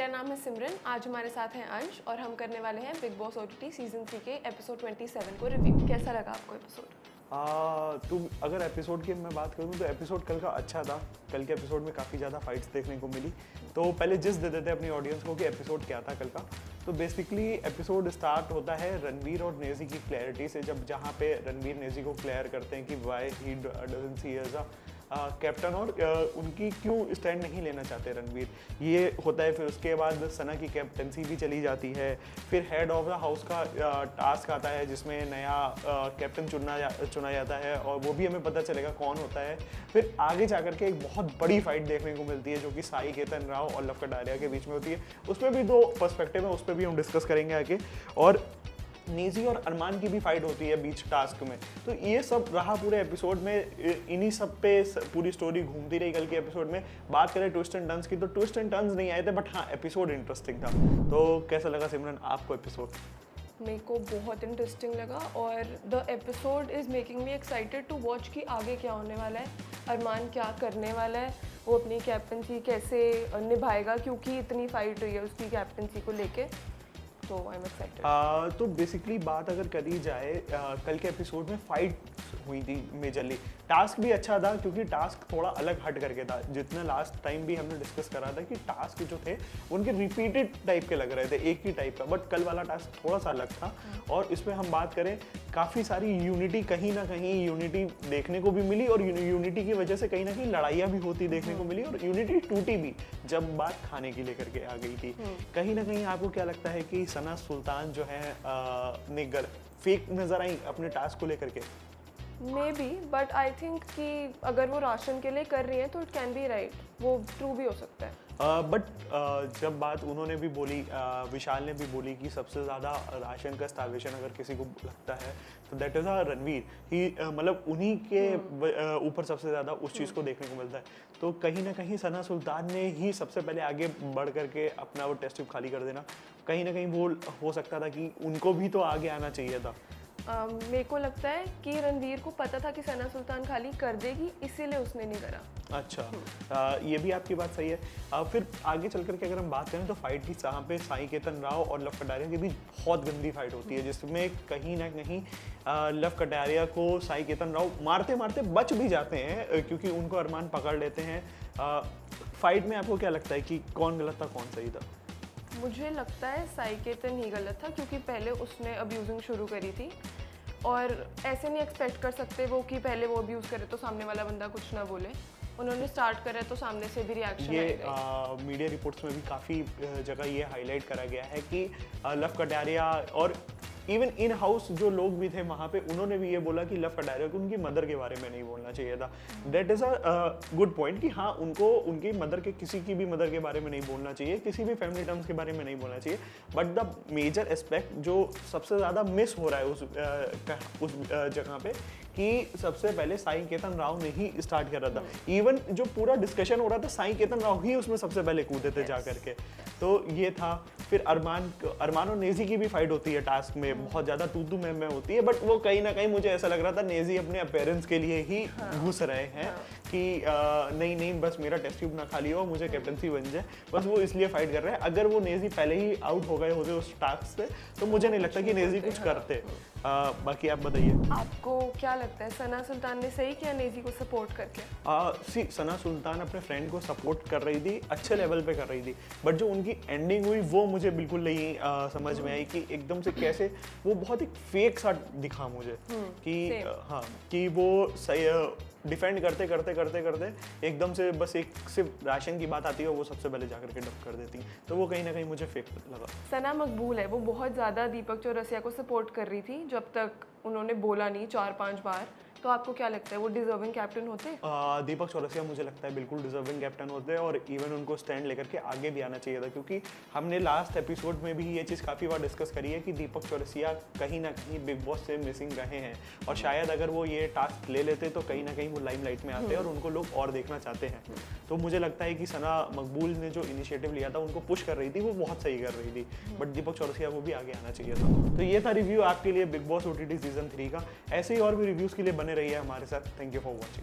मेरा नाम है सिमरन। आज हमारे साथ हैं अंश और हम करने वाले हैं बिग बॉस ओटीटी सीजन 3 के एपिसोड 27 को रिव्यू। कैसा लगा आपको एपिसोड? तुम अगर एपिसोड की मैं बात करूँ तो एपिसोड कल का अच्छा था। कल के एपिसोड में काफ़ी ज़्यादा फाइट्स देखने को मिली। तो पहले जिस दे देते अपनी ऑडियंस को कि एपिसोड क्या था कल का। तो बेसिकली एपिसोड स्टार्ट होता है रणवीर और नेजी की क्लैरिटी से, जब जहाँ पे रणवीर नेजी को क्लियर करते हैं कि why he doesn't see as a captain और उनकी क्यों स्टैंड नहीं लेना चाहते रणवीर, ये होता है। फिर उसके बाद सना की कैप्टनसी भी चली जाती है। फिर हेड ऑफ द हाउस का टास्क आता है जिसमें नया कैप्टन चुना जाता है और वो भी हमें पता चलेगा कौन होता है। फिर आगे जाकर के एक बहुत बड़ी फाइट देखने को मिलती है जो कि साई केतन राव और लव कटारिया के बीच में होती है। उसमें भी दो पर्सपेक्टिव है, उस पर भी हम डिस्कस करेंगे आगे। और नेजी और अरमान की भी फाइट होती है बीच टास्क में। तो ये सब रहा पूरे एपिसोड में, इन्हीं सब पे पूरी स्टोरी घूमती रही कल के एपिसोड में। बात करें ट्विस्ट एंड टर्न्स की तो ट्विस्ट एंड टर्न्स नहीं आए थे, बट हाँ एपिसोड इंटरेस्टिंग था। तो कैसा लगा सिमरन आपको एपिसोड? मेरे को बहुत इंटरेस्टिंग लगा और the episode is making me excited to watch कि आगे क्या होने वाला है, अरमान क्या करने वाला है, वो अपनी कैप्टनसी कैसे निभाएगा, क्योंकि इतनी फाइट हुई है उसकी कैप्टनसी को लेके। तो आई एम एक्साइटेड। तो बेसिकली बात अगर करी जाए कल के एपिसोड में फाइट हुई थी मेजरली। टास्क भी अच्छा था क्योंकि टास्क थोड़ा अलग हट करके था। जितना लास्ट टाइम भी हमने डिस्कस करा था कि टास्क जो थे उनके रिपीटेड टाइप के लग रहे थे, एक ही टाइप का, बट कल वाला टास्क थोड़ा सा अलग था। और इसमें हम बात करें काफ़ी सारी यूनिटी, कहीं ना कहीं यूनिटी देखने को भी मिली और यूनिटी की वजह से कहीं ना कहीं लड़ाइयाँ भी होती देखने को मिली और यूनिटी टूटी भी जब बात खाने की लेकर के आ गई थी। कहीं ना कहीं आपको क्या लगता है कि सना सुल्तान जो है निगर फेक नजर आई अपने टास्क को लेकर के? May be, but I think कि अगर वो राशन के लिए कर रही है तो इट कैन बी राइट, वो ट्रू भी हो सकता है। बट जब बात उन्होंने भी बोली, विशाल ने भी बोली कि सबसे ज़्यादा राशन का स्टार्वेशन अगर किसी को लगता है तो दैट इज़ रणवीर ही, मतलब उन्हीं के ऊपर सबसे ज़्यादा उस चीज़ को देखने को मिलता है। तो कहीं ना कहीं सना सुल्तान ने ही सबसे पहले आगे बढ़ करके अपना वो टेस्ट ट्यूब खाली कर देना, कहीं ना कहीं वो हो सकता था कि उनको भी तो आगे आना चाहिए था। मेरे को लगता है कि रणवीर को पता था कि सना सुल्तान खाली कर देगी, इसीलिए उसने नहीं करा। अच्छा, ये भी आपकी बात सही है। फिर आगे चल करके अगर हम बात करें तो फाइट की जहाँ पे साई केतन राव और लव कटारिया के बीच बहुत गंदी फाइट होती है, जिसमें कहीं ना कहीं लव कटारिया को साई केतन राव मारते मारते बच भी जाते हैं क्योंकि उनको अरमान पकड़ लेते हैं। फाइट में आपको क्या लगता है कि कौन गलत था कौन सही था? मुझे लगता है साई केतन ही गलत था क्योंकि पहले उसने अब्यूजिंग शुरू करी थी और ऐसे नहीं एक्सपेक्ट कर सकते वो कि पहले वो अब्यूज़ करे तो सामने वाला बंदा कुछ ना बोले। उन्होंने स्टार्ट करा तो सामने से भी रिएक्शन ये मीडिया रिपोर्ट्स में भी काफ़ी जगह ये हाईलाइट करा गया है कि लव कटारिया और इवन इन हाउस जो लोग भी थे वहाँ पे उन्होंने भी ये बोला कि लव कटारिया को उनकी मदर के बारे में नहीं बोलना चाहिए था। That is a good point कि हाँ उनको उनकी मदर के किसी की भी मदर के बारे में नहीं बोलना चाहिए, किसी भी फैमिली टर्म्स के बारे में नहीं बोलना चाहिए। बट द मेजर एस्पेक्ट जो सबसे ज़्यादा मिस हो रहा है उस जगह पे कि सबसे पहले साई केतन राव ने ही स्टार्ट करा था। इवन जो पूरा डिस्कशन हो रहा था साई केतन राव ही उसमें सबसे पहले कूदे थे जा करके। तो ये था। फिर अरमान और नेजी की भी फाइट होती है टास्क में, बहुत ज़्यादा तू मैं होती है, बट वो कहीं ना कहीं मुझे ऐसा लग रहा था नेजी अपने अपीयरेंस के लिए ही घुस रहे हैं कि नहीं बस मेरा टेस्ट ट्यूब ना खाली हो, मुझे कैप्टनसी बन जाए, बस वो इसलिए फाइट कर रहे हैं। अगर वो नेजी पहले ही आउट हो गए होते उस टास्क से तो मुझे नहीं लगता कि नेजी कुछ करते। बाकी आप बताइए, आपको क्या लगता है सना सुल्तान ने सही किया नेजी को सपोर्ट करके? सना सुल्तान अपने फ्रेंड को सपोर्ट कर रही थी, अच्छे लेवल पे कर रही थी, बट जो उनकी एंडिंग हुई वो मुझे बिल्कुल नहीं समझ में आई कि एकदम से कैसे वो बहुत एक फेक सा दिखा मुझे कि हाँ कि वो डिफेंड करते एकदम से बस एक सिर्फ राशन की बात आती है वो सबसे पहले जाकर के डब कर देती, तो वो कहीं ना कहीं मुझे फेक लगा। सना मकबूल है, वो बहुत ज़्यादा दीपक चौरसिया को सपोर्ट कर रही थी जब तक उन्होंने बोला नहीं 4-5 बार। तो आपको क्या लगता है वो डिजर्विंग कैप्टन होते? दीपक चौरसिया मुझे लगता है बिल्कुल डिजर्विंग कैप्टन होते और इवन उनको स्टैंड लेकर के आगे भी आना चाहिए था, क्योंकि हमने लास्ट एपिसोड में भी ये चीज़ काफ़ी बार डिस्कस करी है कि दीपक चौरसिया कहीं ना कहीं बिग बॉस से मिसिंग रहे हैं और शायद अगर वो ये टास्क ले लेते तो कहीं ना कहीं वो लाइमलाइट में आते और उनको लोग और देखना चाहते हैं। तो मुझे लगता है कि सना मकबूल ने जो इनिशिएटिव लिया था, उनको पुश कर रही थी, वो बहुत सही कर रही थी, बट दीपक चौरसिया को भी आगे आना चाहिए था। तो ये था रिव्यू आपके लिए बिग बॉस OTT सीजन 3 का। ऐसे ही और भी रिव्यूज़ के लिए बने रहिए हमारे साथ। Thank you for watching.